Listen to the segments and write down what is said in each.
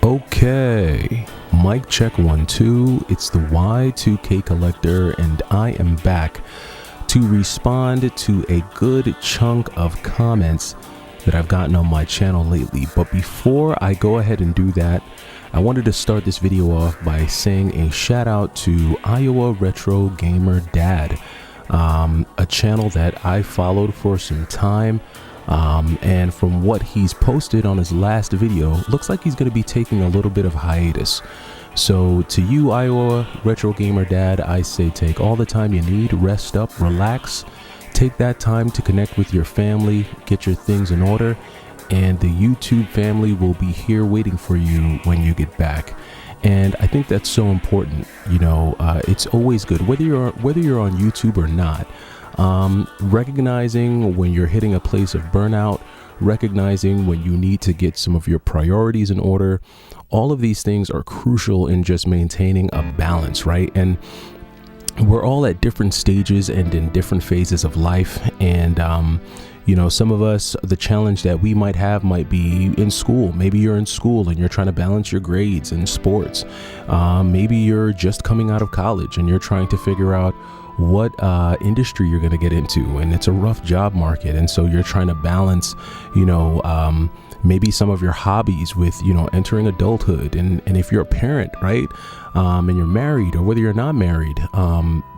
Okay, mic check 1 2. It's the Y2K Collector, and I am back to respond to a good chunk of comments that I've gotten on my channel lately. But before I go ahead and do that, I wanted to start this video off by saying a shout out to Iowa Retro Gamer Dad, a channel that I followed for some time. And from what he's posted on his last video, looks like he's going to be taking a little bit of hiatus. So to you, Iowa Retro Gamer Dad, I say take all the time you need, rest up, relax, take that time to connect with your family, get your things in order, and the YouTube family will be here waiting for you when you get back. And I think that's so important. You know, it's always good, whether you're on YouTube or not. Recognizing when you're hitting a place of burnout, recognizing when you need to get some of your priorities in order. All of these things are crucial in just maintaining a balance, right? And we're all at different stages and in different phases of life. And, you know, some of us, the challenge that we might have might be in school. Maybe you're in school and you're trying to balance your grades and sports. Maybe you're just coming out of college and you're trying to figure out what industry you're going to get into, and it's a rough job market, and so you're trying to balance, you know, maybe some of your hobbies with, you know, entering adulthood, and if you're a parent, right, and you're married, or whether you're not married,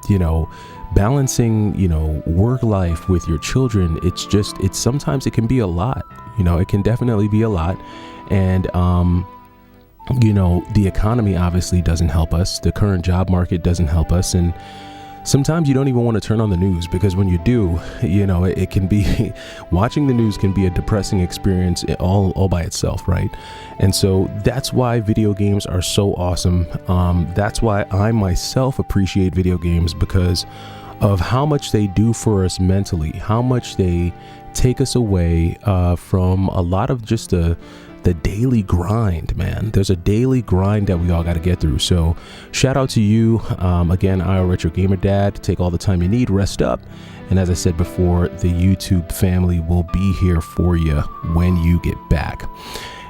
you know, balancing, you know, work life with your children, it's sometimes it can be a lot. You know, it can definitely be a lot. And you know, the economy obviously doesn't help us, the current job market doesn't help us, and sometimes you don't even want to turn on the news, because when you do, you know, it can be, watching the news can be a depressing experience all by itself, right? And so that's why video games are so awesome. That's why I myself appreciate video games, because of how much they do for us mentally, how much they take us away from a lot of just the daily grind, man. There's a daily grind that we all got to get through. So shout out to you again, Iowa Retro Gamer Dad. Take all the time you need, rest up, and as I said before, the YouTube family will be here for you when you get back.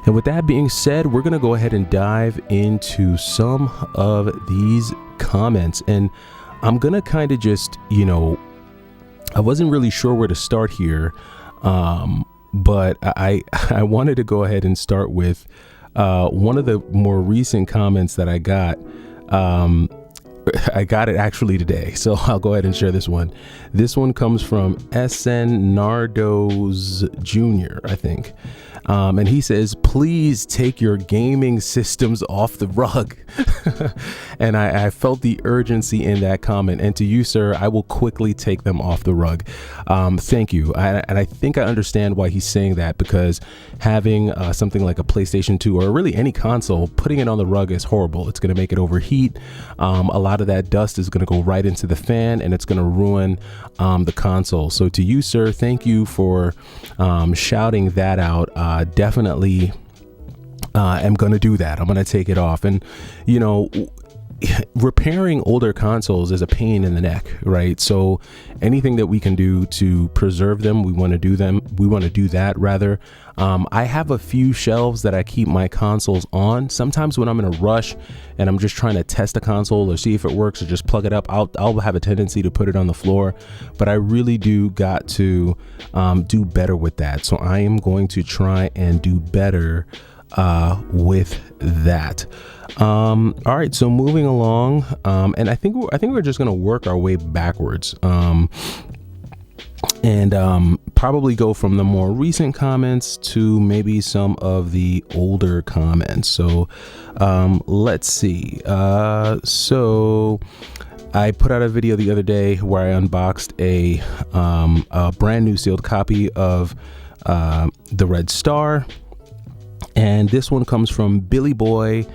And with that being said, we're gonna go ahead and dive into some of these comments, and I'm gonna kind of just, you know, I wasn't really sure where to start here, but I wanted to go ahead and start with one of the more recent comments that I got. I got it actually today, so I'll go ahead and share this one. This one comes from SN Nardos Jr., I think. And he says, please take your gaming systems off the rug. And I felt the urgency in that comment. And to you, sir, I will quickly take them off the rug. Thank you. And I think I understand why he's saying that, because having something like a PlayStation 2 or really any console, putting it on the rug is horrible. It's going to make it overheat. A lot of that dust is going to go right into the fan, and it's going to ruin the console. So to you, sir, thank you for shouting that out. Definitely am going to do that. I'm going to take it off. And, you know, repairing older consoles is a pain in the neck, right? So anything that we can do to preserve them, we want to do them. We want to do that, rather. I have a few shelves that I keep my consoles on. Sometimes when I'm in a rush and I'm just trying to test a console or see if it works, or just plug it up, I'll have a tendency to put it on the floor. But I really do got to do better with that. So I am going to try and do better with that. All right, so moving along, and I think we're just gonna work our way backwards, and probably go from the more recent comments to maybe some of the older comments. So let's see. So I put out a video the other day where I unboxed a brand new sealed copy of the Red Star. And this one comes from Billy Boy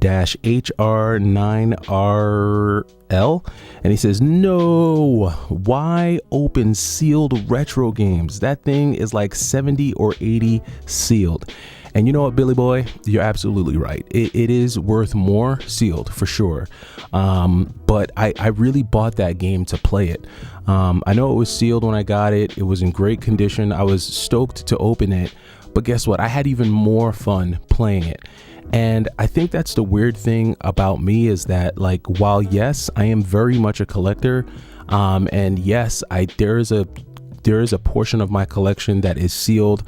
HR9RL, and he says, no, why open sealed retro games? That thing is like 70 or 80 sealed. And you know what, Billy Boy, you're absolutely right. It is worth more sealed for sure. But I really bought that game to play it. I know it was sealed when I got it. It was in great condition. I was stoked to open it. But guess what? I had even more fun playing it. And I think that's the weird thing about me, is that, like, while yes, I am very much a collector, and yes, there is a portion of my collection that is sealed,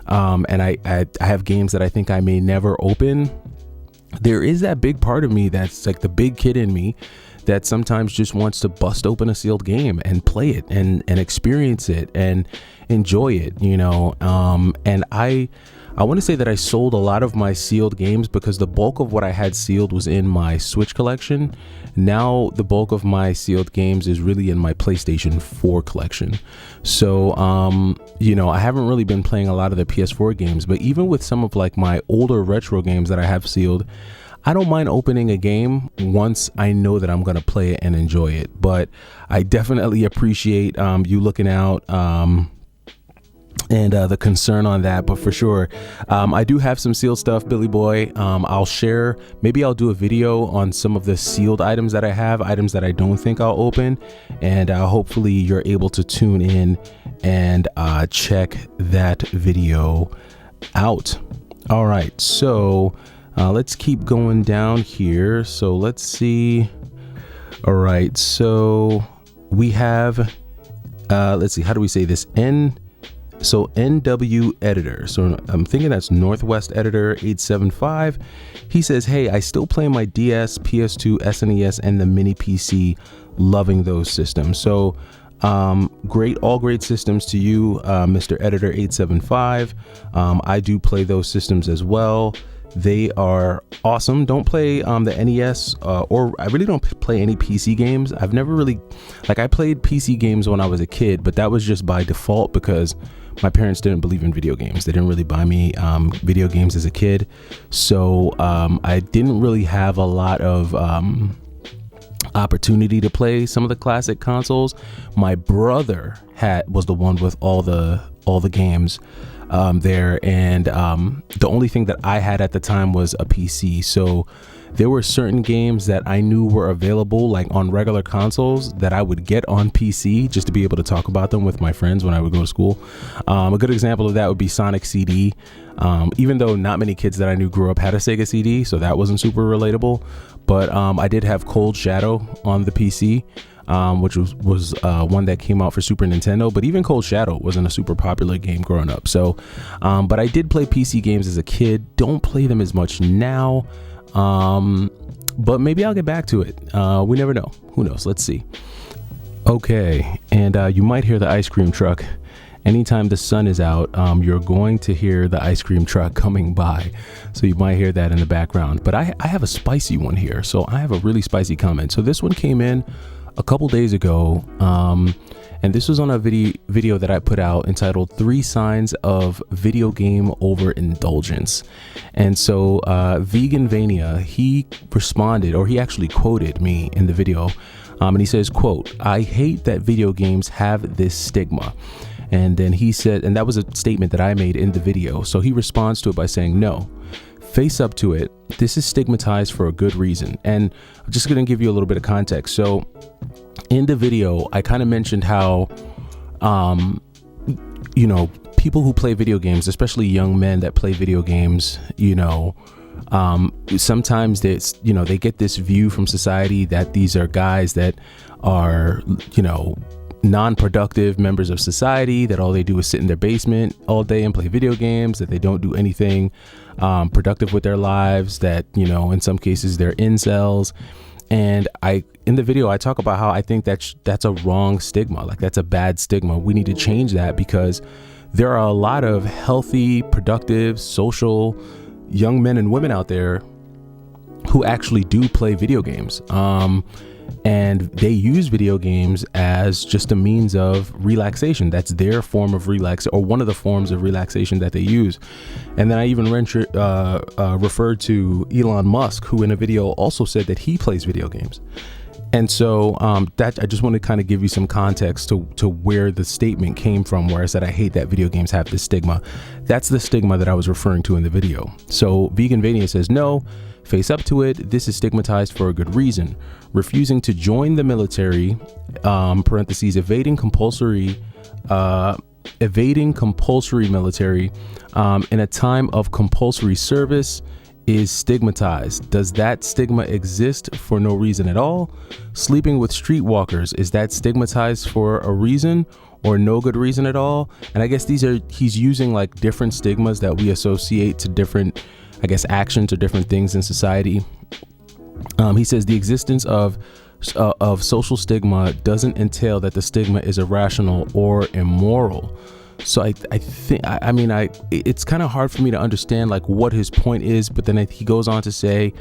and I have games that I think I may never open. There is that big part of me that's like the big kid in me that sometimes just wants to bust open a sealed game and play it and experience it and enjoy it, you know. And I want to say that I sold a lot of my sealed games because the bulk of what I had sealed was in my Switch collection. Now the bulk of my sealed games is really in my PlayStation 4 collection. So, you know, I haven't really been playing a lot of the PS4 games, but even with some of like my older retro games that I have sealed, I don't mind opening a game once I know that I'm going to play it and enjoy it. But I definitely appreciate you looking out and the concern on that. But for sure, I do have some sealed stuff, Billy Boy. I'll share, maybe I'll do a video on some of the sealed items that I have, items that I don't think I'll open. And hopefully you're able to tune in and check that video out. All right, so let's keep going down here. So let's see. All right, so we have, let's see, how do we say this? NW Editor. So I'm thinking that's Northwest Editor 875. He says, hey, I still play my DS, PS2, SNES, and the mini PC. Loving those systems. So great, all great systems to you, Mr. Editor 875. I do play those systems as well. They are awesome. Don't play the NES, or I really don't play any PC games. I've never really, like, I played PC games when I was a kid, but that was just by default because my parents didn't believe in video games. They didn't really buy me video games as a kid. So I didn't really have a lot of opportunity to play some of the classic consoles. My brother was the one with all the games there, and the only thing that I had at the time was a PC. So there were certain games that I knew were available like on regular consoles that I would get on PC just to be able to talk about them with my friends when I would go to school. A good example of that would be Sonic CD. Even though not many kids that I knew grew up had a Sega CD, so that wasn't super relatable, but I did have Cold Shadow on the PC, which was one that came out for Super Nintendo. But even Cold Shadow wasn't a super popular game growing up. So, but I did play PC games as a kid. Don't play them as much now, but maybe I'll get back to it. We never know. Who knows? Let's see. Okay, and you might hear the ice cream truck. Anytime the sun is out, you're going to hear the ice cream truck coming by. So you might hear that in the background. But I have a spicy one here. So I have a really spicy comment. So this one came in a couple days ago, and this was on a video that I put out entitled 3 Signs of Video Game Overindulgence. And so Veganvania, he responded, or he actually quoted me in the video, and he says, quote, "I hate that video games have this stigma." And then he said, and that was a statement that I made in the video. So he responds to it by saying, "No, face up to it. This is stigmatized for a good reason." And I'm just going to give you a little bit of context. So in the video, I kind of mentioned how, you know, people who play video games, especially young men that play video games, you know, sometimes they get this view from society that these are guys that are, you know, non-productive members of society, that all they do is sit in their basement all day and play video games, that they don't do anything productive with their lives, that, you know, in some cases they're incels. And in the video, I talk about how I think that's a wrong stigma. Like, that's a bad stigma. We need to change that because there are a lot of healthy, productive, social young men and women out there who actually do play video games. And they use video games as just a means of relaxation. That's their form of or one of the forms of relaxation that they use. And then I even referred to Elon Musk, who in a video also said that he plays video games. And so that I just want to kind of give you some context to where the statement came from, where I said I hate that video games have this stigma. That's the stigma that I was referring to in the video. So Veganvania says, "No, face up to it. This is stigmatized for a good reason. Refusing to join the military, parentheses, evading compulsory military in a time of compulsory service is stigmatized. Does that stigma exist for no reason at all? Sleeping with streetwalkers, is that stigmatized for a reason or no good reason at all? And I guess he's using like different stigmas that we associate to different, I guess, actions or different things in society. He says the existence of social stigma doesn't entail that the stigma is irrational or immoral. So I think, it's kind of hard for me to understand like what his point is, but then he goes on to say,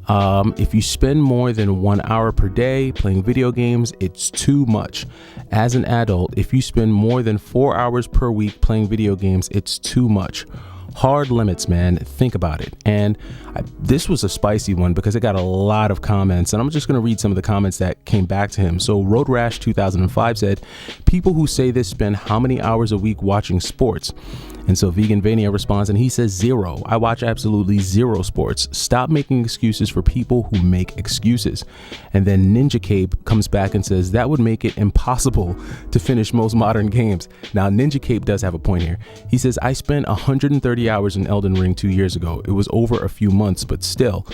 if you spend more than 1 hour per day playing video games, it's too much. As an adult, if you spend more than 4 hours per week playing video games, it's too much. Hard limits, man. Think about it. And this was a spicy one because it got a lot of comments, and I'm just going to read some of the comments that came back to him. So Road Rash 2005 said, people who say this spend how many hours a week watching sports? And so Vegan Vania responds and he says 0. I watch absolutely 0 sports. Stop making excuses for people who make excuses. And then Ninja Cape comes back and says that would make it impossible to finish most modern games. Now Ninja Cape does have a point here. He says, I spent 130 hours in Elden Ring 2 years ago. It was over a few months, but still.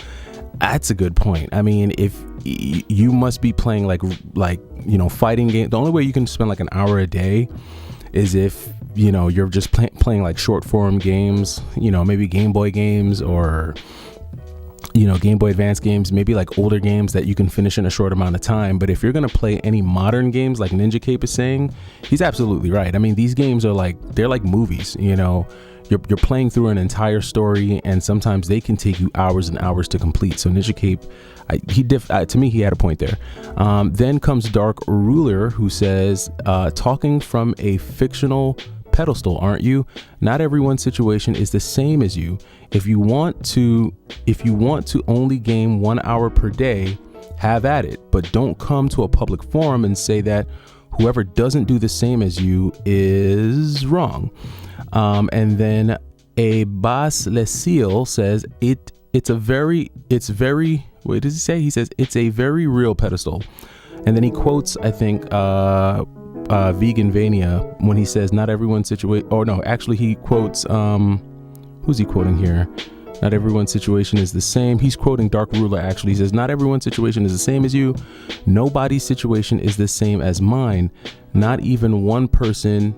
That's a good point. I mean, if you must be playing like fighting games, the only way you can spend like an hour a day is if you're just playing like short form games, maybe Game Boy games or Game Boy Advance games, maybe like older games that you can finish in a short amount of time. But if you're going to play any modern games like Ninja Cape is saying, he's absolutely right. I mean, these games are they're like movies. You're playing through an entire story, and sometimes they can take you hours and hours to complete. So Ninja Cape, to me, he had a point there. Then comes Dark Ruler, who says, talking from a fictional pedestal, aren't you? Not everyone's situation is the same as you. If you want to only game 1 hour per day, have at it, but don't come to a public forum and say that whoever doesn't do the same as you is wrong. And then a Bas Lesil says it's very what does he say? He says it's a very real pedestal. And then he quotes, I think, Vegan Vania when he says not everyone's situation, or no, actually he quotes, who's he quoting here? Not everyone's situation is the same. He's quoting Dark Ruler, actually. He says, not everyone's situation is the same as you. Nobody's situation is the same as mine. Not even one person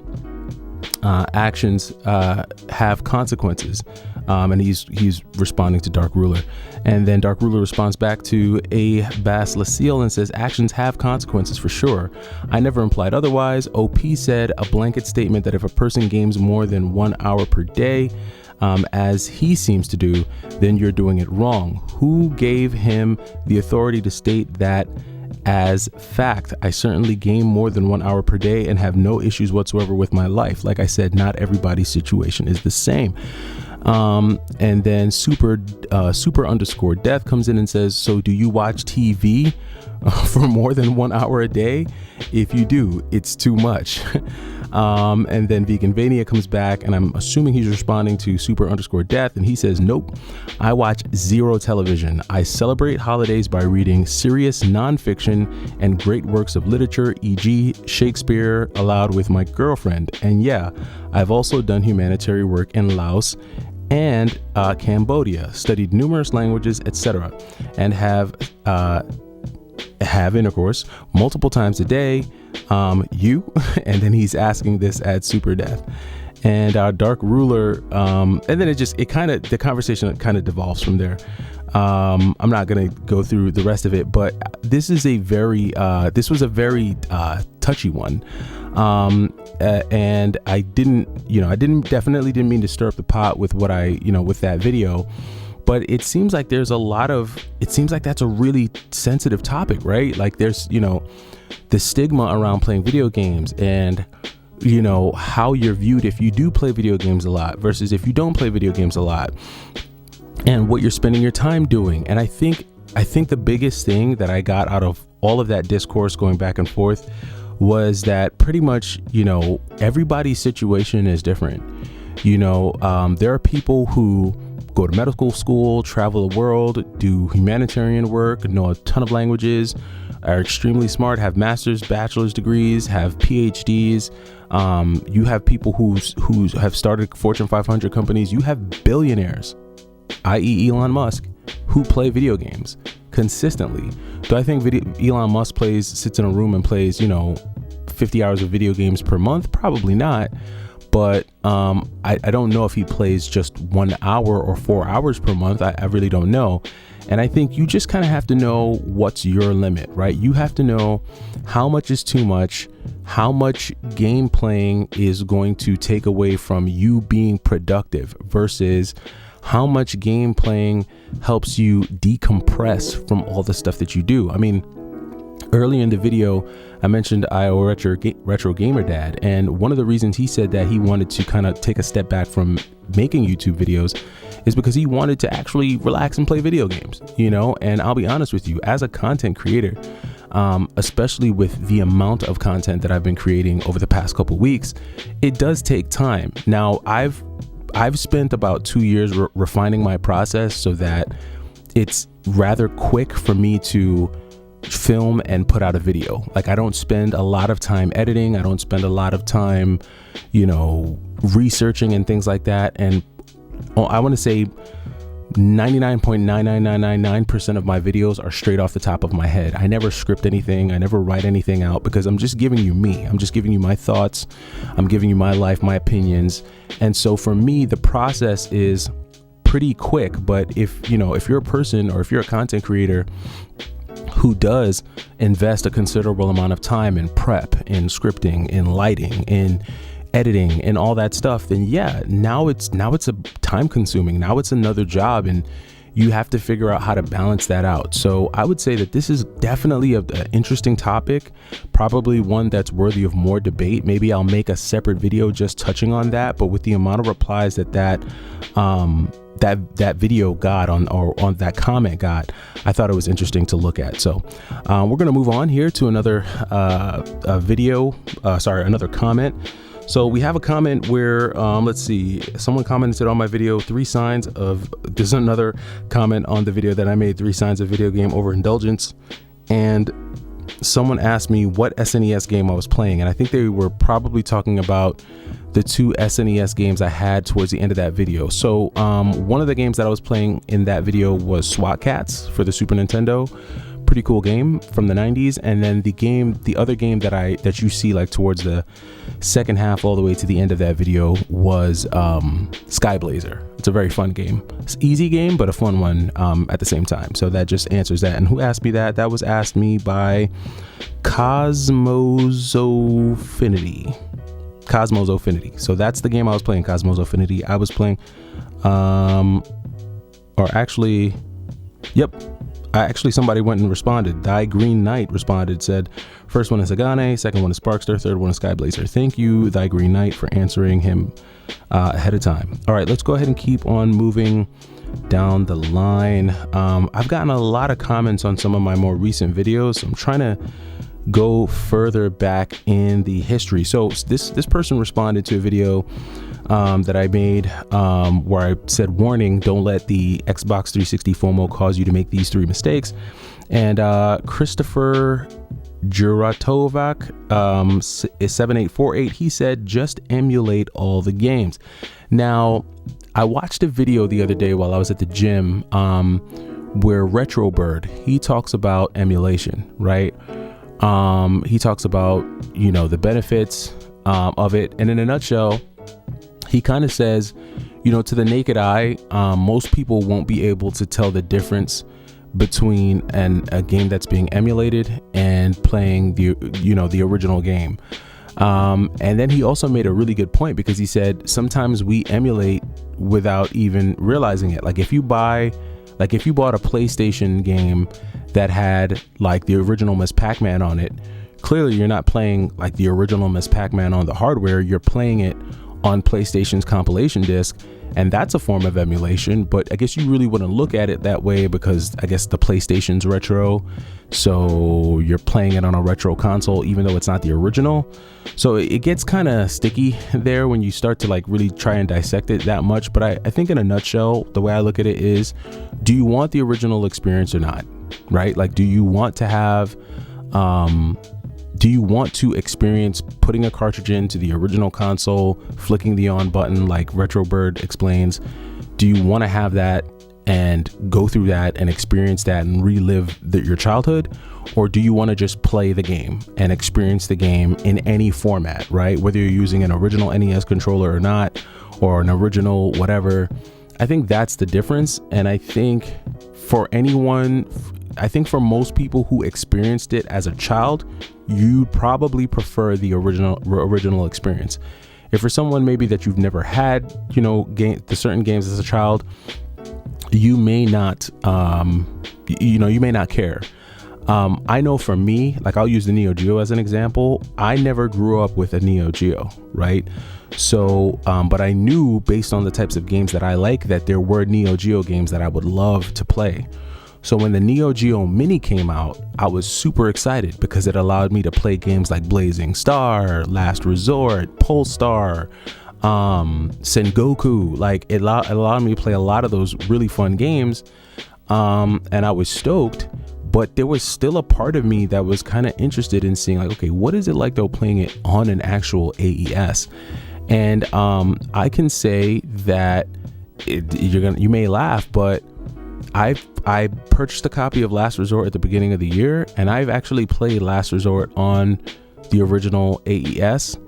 actions have consequences. And he's responding to Dark Ruler. And then Dark Ruler responds back to a Bas Lasil and says, actions have consequences for sure. I never implied otherwise. OP said a blanket statement that if a person games more than 1 hour per day, as he seems to do, then you're doing it wrong. Who gave him the authority to state that as fact? I certainly game more than 1 hour per day and have no issues whatsoever with my life. Like I said, not everybody's situation is the same. And then super underscore death comes in and says, so do you watch TV for more than 1 hour a day? If you do, it's too much. And then Vegan Vania comes back, and I'm assuming he's responding to super underscore death, and he says, nope, I watch zero television. I celebrate holidays by reading serious nonfiction and great works of literature, e.g. Shakespeare, aloud with my girlfriend. And yeah, I've also done humanitarian work in Laos and Cambodia, studied numerous languages, etc., and have intercourse multiple times a day. You and then he's asking this at super death, and our Dark Ruler, and then the conversation kind of devolves from there. I'm not gonna go through the rest of it, but this was a very touchy one. And I definitely didn't mean to stir up the pot with what with that video, but it seems like that's a really sensitive topic, right? Like there's, the stigma around playing video games and, how you're viewed if you do play video games a lot versus if you don't play video games a lot, and what you're spending your time doing. And I think the biggest thing that I got out of all of that discourse going back and forth was that pretty much, everybody's situation is different. There are people who go to medical school, travel the world, do humanitarian work, know a ton of languages, are extremely smart, have master's, bachelor's degrees, have PhDs. You have people who have started Fortune 500 companies. You have billionaires i.e. Elon Musk, who play video games consistently. Do I think Elon Musk sits in a room and plays, 50 hours of video games per month? Probably not. But I don't know if he plays just 1 hour or 4 hours per month. I really don't know. And I think you just kind of have to know what's your limit, right? You have to know how much is too much, how much game playing is going to take away from you being productive versus how much game playing helps you decompress from all the stuff that you do. I mean, earlier in the video, I mentioned IO Retro Gamer Dad, and one of the reasons he said that he wanted to kind of take a step back from making YouTube videos is because he wanted to actually relax and play video games, and I'll be honest with you, as a content creator, especially with the amount of content that I've been creating over the past couple weeks, it does take time. Now, I've spent about 2 years refining my process so that it's rather quick for me to film and put out a video. Like, I don't spend a lot of time editing. I don't spend a lot of time, researching and things like that. And I want to say 99.99999% of my videos are straight off the top of my head. I never script anything. I never write anything out because I'm just giving you me. I'm just giving you my thoughts. I'm giving you my life, my opinions. And so for me, the process is pretty quick. But if you're a person or if you're a content creator who does invest a considerable amount of time in prep, in scripting, in lighting, in editing and all that stuff, then yeah, now it's a time consuming. Now it's another job and you have to figure out how to balance that out. So I would say that this is definitely an interesting topic, probably one that's worthy of more debate. Maybe I'll make a separate video just touching on that, but with the amount of replies that video got on that comment got, I thought it was interesting to look at. So we're going to move on here to another another comment. So we have a comment where, let's see, someone commented on my video, there's another comment on the video that I made, 3 signs of video game overindulgence. And someone asked me what SNES game I was playing. And I think they were probably talking about the 2 SNES games I had towards the end of that video. So one of the games that I was playing in that video was SWAT Cats for the Super Nintendo. Pretty cool game from the 90s. And then the other game that you see like towards the second half all the way to the end of that video was Sky Blazer. It's a very fun game. It's an easy game, but a fun one at the same time. So that just answers that. And who asked me that? That was asked me by Cosmos Affinity. So that's the game I was playing, Cosmos Affinity. I was playing, somebody went and responded. Thy Green Knight responded, said, first one is Agane, second one is Sparkster, third one is Sky Blazer. Thank you, Thy Green Knight, for answering him ahead of time. All right, let's go ahead and keep on moving down the line. I've gotten a lot of comments on some of my more recent videos. So I'm trying to go further back in the history. So this person responded to a video that I made where I said, warning, don't let the Xbox 360 FOMO cause you to make these 3 mistakes. And Christopher Juratovac is 7848. He said, just emulate all the games. Now, I watched a video the other day while I was at the gym where Retrobird, he talks about emulation, right? He talks about, the benefits of it. And in a nutshell, he kind of says, to the naked eye, most people won't be able to tell the difference between a game that's being emulated and playing the original game. And then he also made a really good point, because he said sometimes we emulate without even realizing it. Like if you bought a PlayStation game that had like the original Miss Pac-Man on it, clearly you're not playing like the original Miss Pac-Man on the hardware, you're playing it on PlayStation's compilation disc, and that's a form of emulation. But I guess you really wouldn't look at it that way, because I guess the PlayStation's retro, so you're playing it on a retro console even though it's not the original. So it gets kind of sticky there when you start to like really try and dissect it that much. But I think in a nutshell, the way I look at it is, do you want the original experience or not, right? Like, do you want to have do you want to experience putting a cartridge into the original console, flicking the on button like Retrobird explains? Do you want to have that and go through that and experience that and relive your childhood? Or do you want to just play the game and experience the game in any format, right? Whether you're using an original NES controller or not, or an original whatever. I think that's the difference. And I think for most people who experienced it as a child, you probably prefer the original experience. If for someone maybe that you've never had, the certain games as a child, you may not, you may not care. I know for me, like I'll use the Neo Geo as an example. I never grew up with a Neo Geo, right? So, but I knew based on the types of games that I like that there were Neo Geo games that I would love to play. So when the Neo Geo Mini came out, I was super excited because it allowed me to play games like Blazing Star, Last Resort, Polestar, Sengoku. Like it allowed me to play a lot of those really fun games. And I was stoked, but there was still a part of me that was kind of interested in seeing like, okay, what is it like though playing it on an actual AES? And I can say that you may laugh, but I purchased a copy of Last Resort at the beginning of the year, and I've actually played Last Resort on the original AES.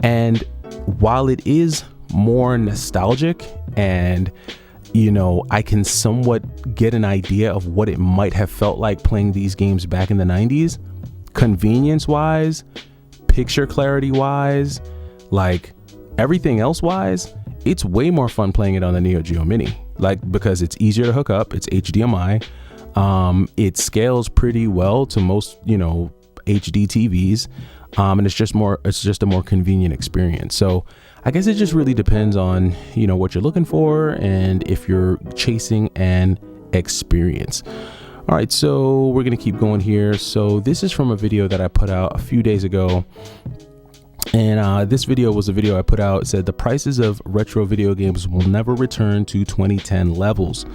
And while it is more nostalgic and I can somewhat get an idea of what it might have felt like playing these games back in the 90s, convenience wise, picture clarity wise, like everything else wise, it's way more fun playing it on the Neo Geo Mini, because it's easier to hook up. It's HDMI. It scales pretty well to most, HD TVs. And it's just a more convenient experience. So I guess it just really depends on, what you're looking for and if you're chasing an experience. All right, so we're going to keep going here. So this is from a video that I put out a few days ago. And this video was a video I put out. It said the prices of retro video games will never return to 2010 levels.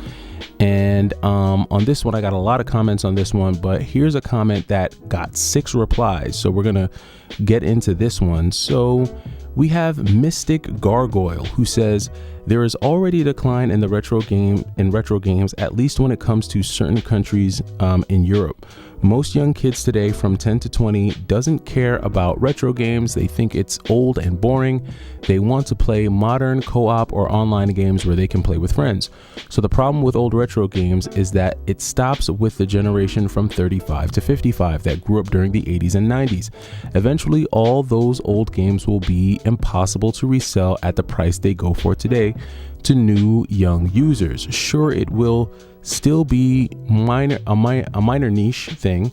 And on this one, I got a lot of comments on this one, but here's a comment that got 6 replies. So we're going to get into this one. So we have Mystic Gargoyle, who says there is already a decline in retro games, at least when it comes to certain countries in Europe. Most young kids today from 10 to 20 doesn't care about retro games. They think it's old and boring. They want to play modern co-op or online games where they can play with friends. So the problem with old retro games is that it stops with the generation from 35 to 55 that grew up during the 80s and 90s. Eventually, all those old games will be impossible to resell at the price they go for today to new young users. Sure, it will still be a minor niche thing,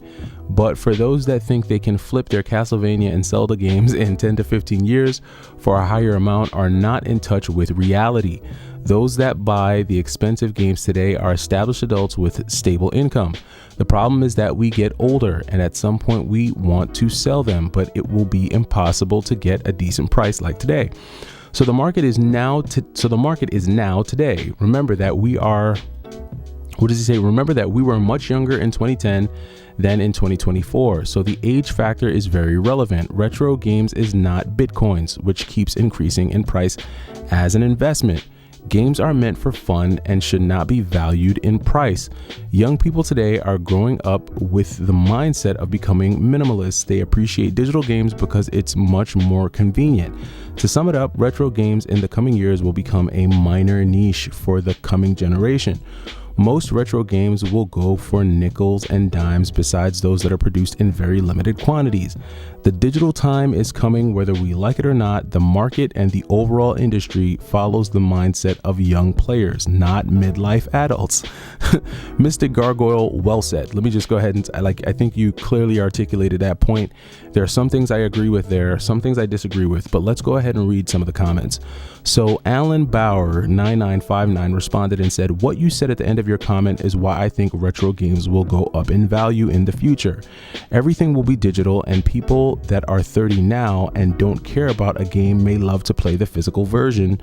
but for those that think they can flip their Castlevania and Zelda games in 10 to 15 years for a higher amount are not in touch with reality. Those that buy the expensive games today are established adults with stable income. The problem is that we get older and at some point we want to sell them, but it will be impossible to get a decent price like today. So the market is now today. Remember that we are Remember that we were much younger in 2010 than in 2024. So the age factor is very relevant. Retro games is not Bitcoins, which keeps increasing in price as an investment. Games are meant for fun and should not be valued in price. Young people today are growing up with the mindset of becoming minimalists. They appreciate digital games because it's much more convenient. To sum it up, retro games in the coming years will become a minor niche for the coming generation. Most retro games will go for nickels and dimes besides those that are produced in very limited quantities. The digital time is coming whether we like it or not. The market and the overall industry follows the mindset of young players, not midlife adults. Mystic Gargoyle, well said. Let me just go ahead and I think you clearly articulated that point. There are some things I agree with, there are some things I disagree with, but let's go ahead and read some of the comments. So Alan Bauer 9959 responded and said, what you said at the end of your comment is why I think retro games will go up in value in the future. Everything will be digital, and people that are 30 now and don't care about a game may love to play the physical version,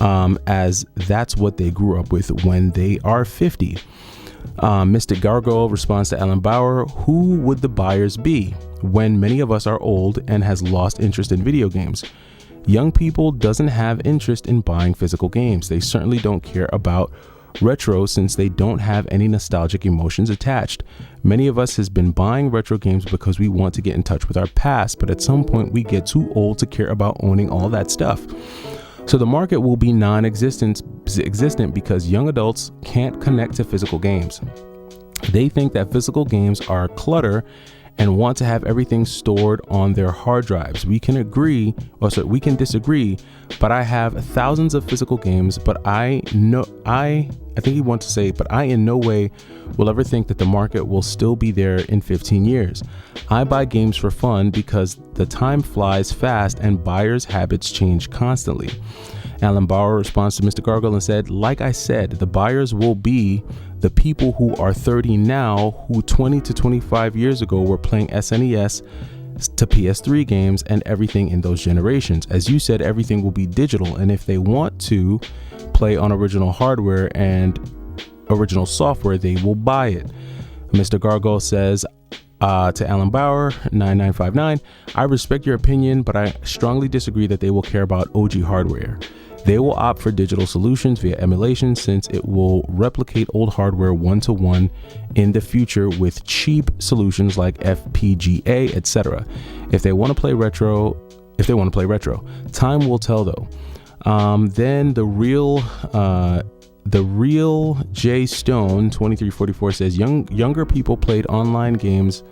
as that's what they grew up with when they are 50. Mystic Gargoyle responds to Alan Bauer, who would the buyers be when many of us are old and has lost interest in video games? Young people doesn't have interest in buying physical games. They certainly don't care about retro since they don't have any nostalgic emotions attached. Many of us has been buying retro games because we want to get in touch with our past, but at some point we get too old to care about owning all that stuff. So the market will be non-existent because young adults can't connect to physical games. They think that physical games are clutter and want to have everything stored on their hard drives. We can disagree, but I have thousands of physical games, but I in no way will ever think that the market will still be there in 15 years. I buy games for fun because the time flies fast and buyers' habits change constantly. Alan Bauer responds to Mr. Gargoyle and said, like I said, the buyers will be the people who are 30 now, who 20 to 25 years ago were playing SNES to PS3 games and everything in those generations. As you said, everything will be digital, and if they want to play on original hardware and original software, they will buy it. Mr. Gargoyle says to Alan Bauer 9959, I respect your opinion, but I strongly disagree that they will care about OG hardware. They will opt for digital solutions via emulation since it will replicate old hardware one-to-one in the future with cheap solutions like FPGA, etc. If they want to play retro, time will tell though. Then the real J Stone 2344 says younger people played online games.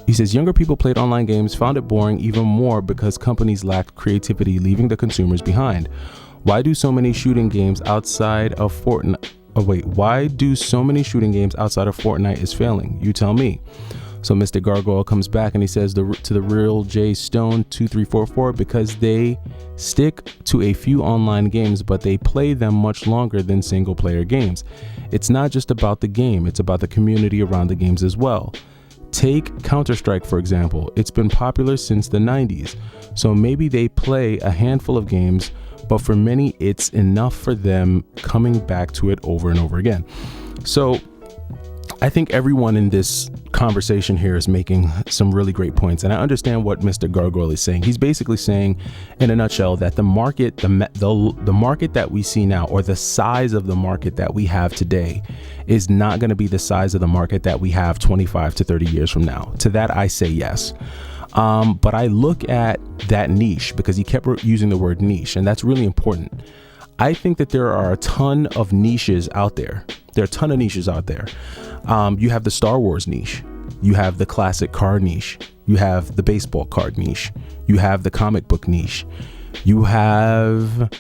He says younger people played online games, found it boring even more because companies lacked creativity, leaving the consumers behind. Why do so many shooting games outside of Fortnite? Why do so many shooting games outside of Fortnite is failing? You tell me. So Mr. Gargoyle comes back and he says to the real J Stone 2344 because they stick to a few online games, but they play them much longer than single player games. It's not just about the game, it's about the community around the games as well. Take Counter-Strike, for example. It's been popular since the 90s, so maybe they play a handful of games, but for many, it's enough for them coming back to it over and over again. So I think everyone in this conversation here is making some really great points, and I understand what Mr. Gargoyle is saying. He's basically saying, in a nutshell, that the market that we see now, or the size of the market that we have today, is not going to be the size of the market that we have 25 to 30 years from now. To that, I say yes. But I look at that niche, because he kept using the word niche, and that's really important. I think that there are a ton of niches out there. You have the Star Wars niche. You have the classic car niche. You have the baseball card niche. You have the comic book niche. You have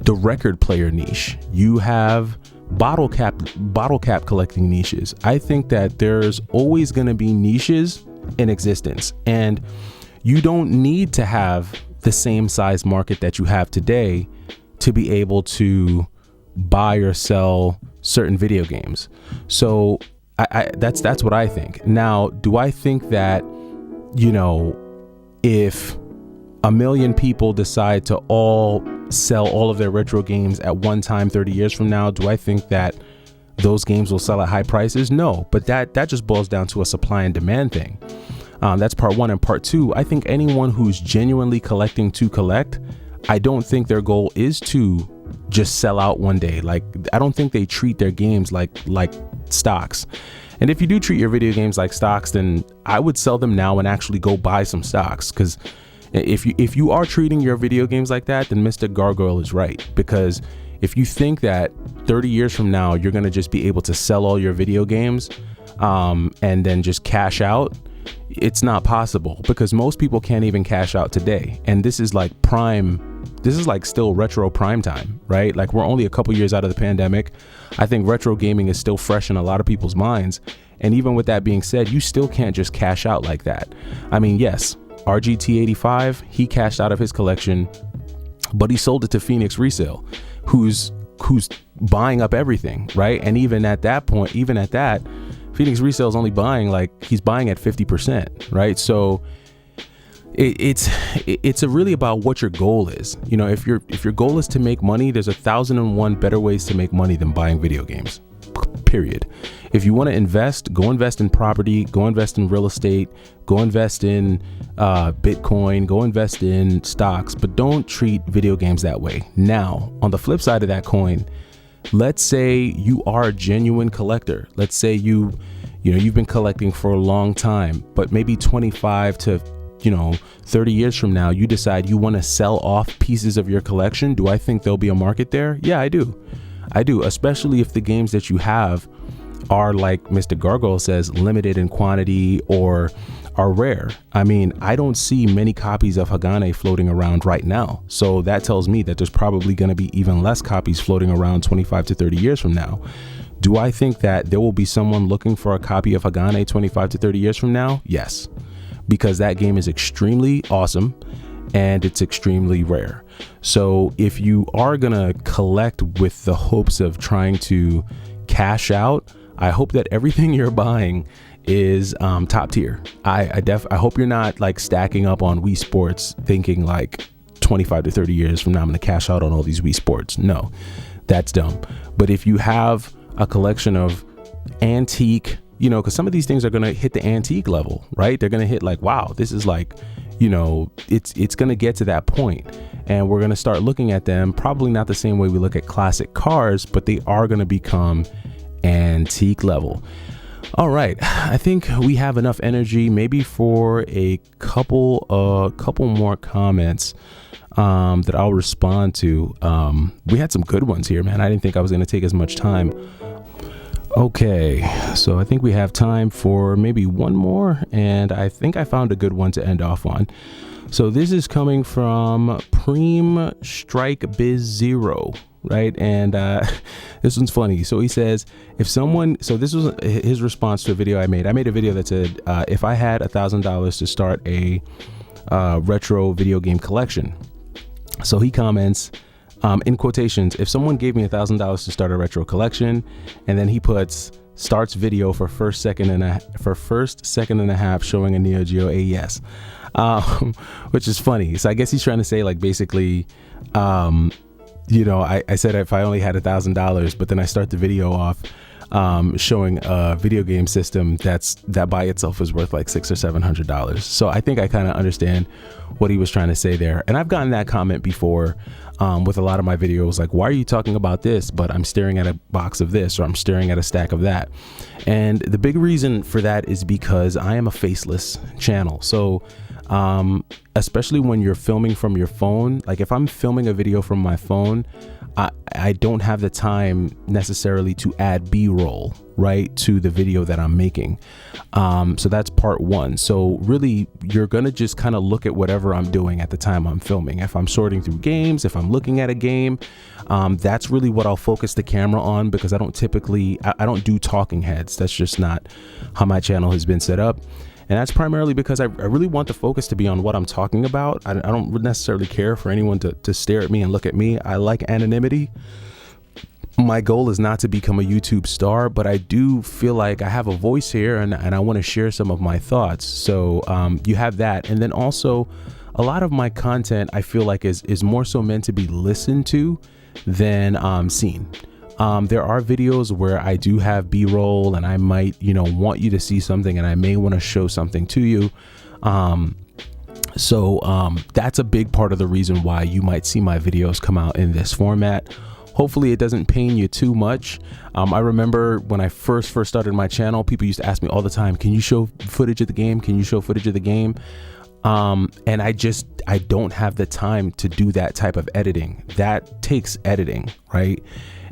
the record player niche. You have bottle cap collecting niches. I think that there's always going to be niches in existence, and you don't need to have the same size market that you have today to be able to buy or sell certain video games. So that's what I think. Now, do I think that, if 1 million people decide to all sell all of their retro games at one time 30 years from now, do I think that those games will sell at high prices? No, but that just boils down to a supply and demand thing. That's part one. And part two, I think anyone who's genuinely collecting to collect, I don't think their goal is to just sell out one day. Like, I don't think they treat their games like stocks. And if you do treat your video games like stocks, then I would sell them now and actually go buy some stocks. Because if you are treating your video games like that, then Mr. Gargoyle is right. Because if you think that 30 years from now, you're going to just be able to sell all your video games and then just cash out, it's not possible, because most people can't even cash out today. And this is like still retro prime time, right? Like, we're only a couple years out of the pandemic. I think retro gaming is still fresh in a lot of people's minds. And even with that being said, you still can't just cash out like that. I mean, yes, RGT85, he cashed out of his collection, but he sold it to Phoenix Resale, who's buying up everything, right? And even at that, Phoenix Resale is only buying, he's buying at 50%, right? So it's really about what your goal is. If your goal is to make money, there's 1,001 better ways to make money than buying video games, period. If you want to invest, go invest in property, go invest in real estate, go invest in Bitcoin, go invest in stocks, but don't treat video games that way. Now, on the flip side of that coin, Let's say you are a genuine collector. Let's say you've been collecting for a long time, but maybe 25 to 30 years from now, you decide you want to sell off pieces of your collection. Do I think there'll be a market there? Yeah, I do, especially if the games that you have are, like Mr. Gargoyle says, limited in quantity or are rare. I mean, I don't see many copies of Hagane floating around right now. So that tells me that there's probably going to be even less copies floating around 25 to 30 years from now. Do I think that there will be someone looking for a copy of Hagane 25 to 30 years from now? Yes, because that game is extremely awesome and it's extremely rare. So if you are going to collect with the hopes of trying to cash out, I hope that everything you're buying is top tier. I hope you're not like stacking up on Wii Sports thinking like 25 to 30 years from now I'm going to cash out on all these Wii Sports. No, that's dumb. But if you have a collection of antique, because some of these things are going to hit the antique level, right? They're going to hit like, wow, this is like, it's going to get to that point, and we're going to start looking at them probably not the same way we look at classic cars, but they are going to become antique level. All right, I think we have enough energy maybe for a couple more comments that I'll respond to. We had some good ones here, man. I didn't think I was going to take as much time. Okay, so I think we have time for maybe one more, and I think I found a good one to end off on. So this is coming from Preem Strike Biz Zero, right? And this one's funny. So he says, so this was his response to a video I made. I made a video that said, if I had $1,000 to start a retro video game collection. So he comments, in quotations, if someone gave me $1,000 to start a retro collection, and then he puts starts video for first second and a half showing a Neo Geo AES, which is funny. So I guess he's trying to say, like, basically, I said if I only had $1,000, but then I start the video off showing a video game system that by itself is worth like $600 or $700. So I think I kind of understand what he was trying to say there. And I've gotten that comment before with a lot of my videos, like, why are you talking about this, but I'm staring at a box of this, or I'm staring at a stack of that. And the big reason for that is because I am a faceless channel. So especially when you're filming from your phone, like if I'm filming a video from my phone, I don't have the time necessarily to add B-roll, right, to the video that I'm making. So that's part one. So really, you're going to just kind of look at whatever I'm doing at the time I'm filming. If I'm sorting through games, if I'm looking at a game, that's really what I'll focus the camera on, because I don't do talking heads. That's just not how my channel has been set up. And that's primarily because I really want the focus to be on what I'm talking about. I don't necessarily care for anyone to stare at me and look at me. I like anonymity. My goal is not to become a YouTube star, but I do feel like I have a voice here, and I want to share some of my thoughts. So you have that. And then also, a lot of my content I feel like is more so meant to be listened to than seen. There are videos where I do have B-roll, and I might, want you to see something, and I may want to show something to you. So that's a big part of the reason why you might see my videos come out in this format. Hopefully it doesn't pain you too much. I remember when I first started my channel, people used to ask me all the time, can you show footage of the game? Can you show footage of the game? And I don't have the time to do that type of editing. That takes editing, right?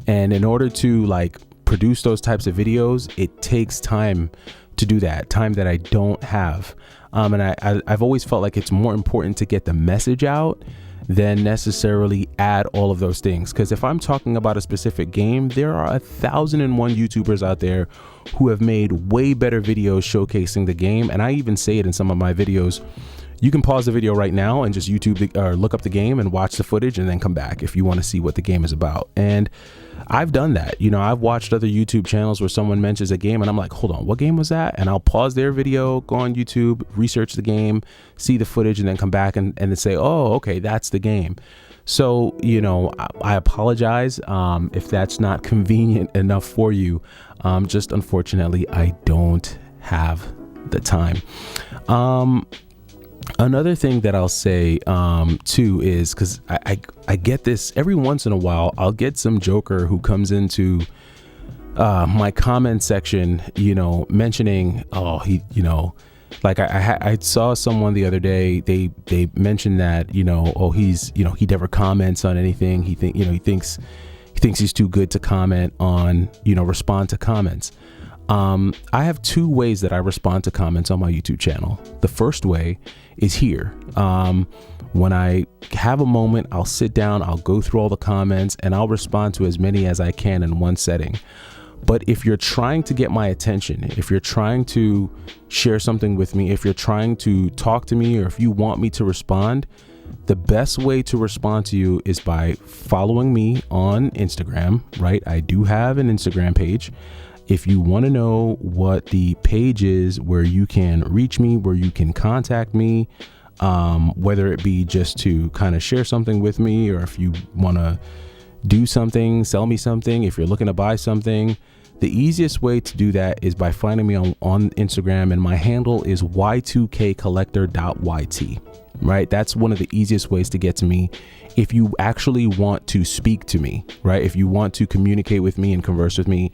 And in order to like produce those types of videos, it takes time to do that, time that I don't have. And I've always felt like it's more important to get the message out than necessarily add all of those things. Because if I'm talking about a specific game, there are 1,001 YouTubers out there who have made way better videos showcasing the game. And I even say it in some of my videos. You can pause the video right now and just or look up the game and watch the footage, and then come back if you want to see what the game is about. And I've done that. I've watched other YouTube channels where someone mentions a game and I'm like, hold on, what game was that? And I'll pause their video, go on YouTube, research the game, see the footage, and then come back and then say, oh, okay, that's the game. So, I apologize if that's not convenient enough for you. Just unfortunately, I don't have the time. Another thing that I'll say too is, because I get this every once in a while, I'll get some joker who comes into my comment section, mentioning, oh, he, like I saw someone the other day, they mentioned that, oh, he's, he never comments on anything. He thinks he's too good to comment on, respond to comments. I have two ways that I respond to comments on my YouTube channel. The first way is here. When I have a moment, I'll sit down, I'll go through all the comments, and I'll respond to as many as I can in one setting. But if you're trying to get my attention, if you're trying to share something with me, if you're trying to talk to me, or if you want me to respond, the best way to respond to you is by following me on Instagram, right? I do have an Instagram page. If you want to know what the page is where you can reach me, where you can contact me, whether it be just to kind of share something with me, or if you want to do something, sell me something, if you're looking to buy something, the easiest way to do that is by finding me on Instagram, and my handle is y2kcollector.yt, right? That's one of the easiest ways to get to me if you actually want to speak to me, right? If you want to communicate with me and converse with me,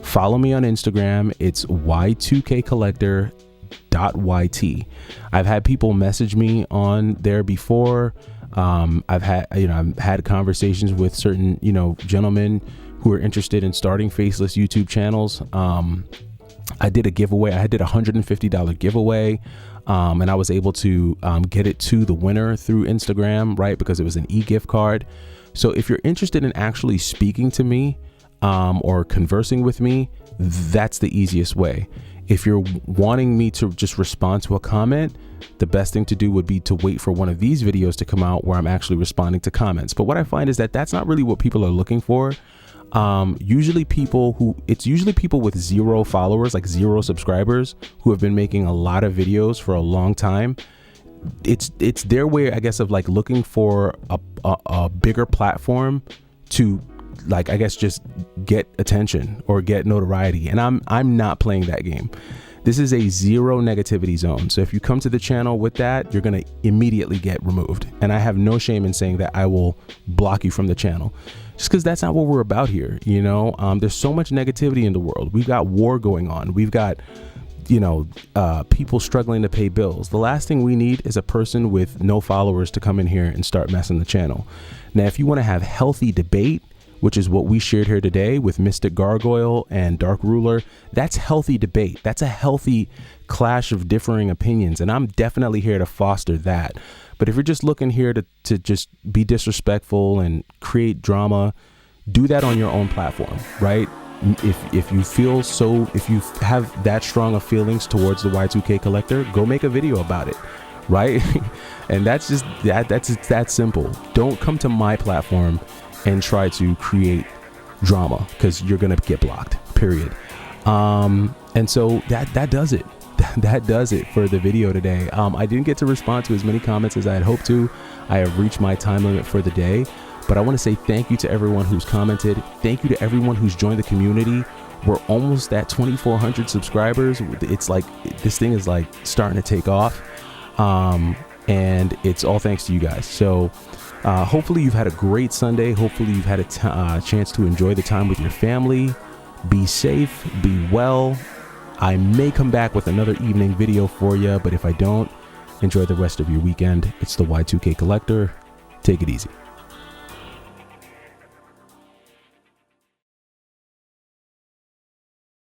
follow me on Instagram. It's y2kcollector.yt. I've had people message me on there before. I've had conversations with certain, gentlemen who are interested in starting faceless YouTube channels. I did a giveaway. I did a $150 giveaway. And I was able to get it to the winner through Instagram, right? Because it was an e-gift card. So if you're interested in actually speaking to me, or conversing with me, that's the easiest way. If you're wanting me to just respond to a comment, the best thing to do would be to wait for one of these videos to come out where I'm actually responding to comments. But what I find is that that's not really what people are looking for. Usually people with 0 followers, like 0 subscribers, who have been making a lot of videos for a long time. It's their way, I guess, of like looking for a bigger platform to, like, I guess, just get attention or get notoriety. And I'm not playing that game. This is a 0 negativity zone. So if you come to the channel with that, you're going to immediately get removed. And I have no shame in saying that I will block you from the channel, just because that's not what we're about here. There's so much negativity in the world. We've got war going on. We've got, people struggling to pay bills. The last thing we need is a person with no followers to come in here and start messing the channel. Now, if you want to have healthy debate, which is what we shared here today with Mystic Gargoyle and Dark Ruler, that's healthy debate. That's a healthy clash of differing opinions. And I'm definitely here to foster that. But if you're just looking here to just be disrespectful and create drama, do that on your own platform, right? If you have that strong of feelings towards the Y2K collector, go make a video about it, right? And that's just that's that simple. Don't come to my platform and try to create drama, because you're gonna get blocked, period. And so that does it. That does it for the video today. I didn't get to respond to as many comments as I had hoped to. I have reached my time limit for the day, but I want to say thank you to everyone who's commented. Thank you to everyone who's joined the community. We're almost at 2,400 subscribers. It's like, this thing is like starting to take off. And it's all thanks to you guys. So hopefully you've had a great Sunday. Hopefully you've had a chance to enjoy the time with your family. Be safe, be well. I may come back with another evening video for you, but if I don't, enjoy the rest of your weekend. It's the Y2K Collector. Take it easy.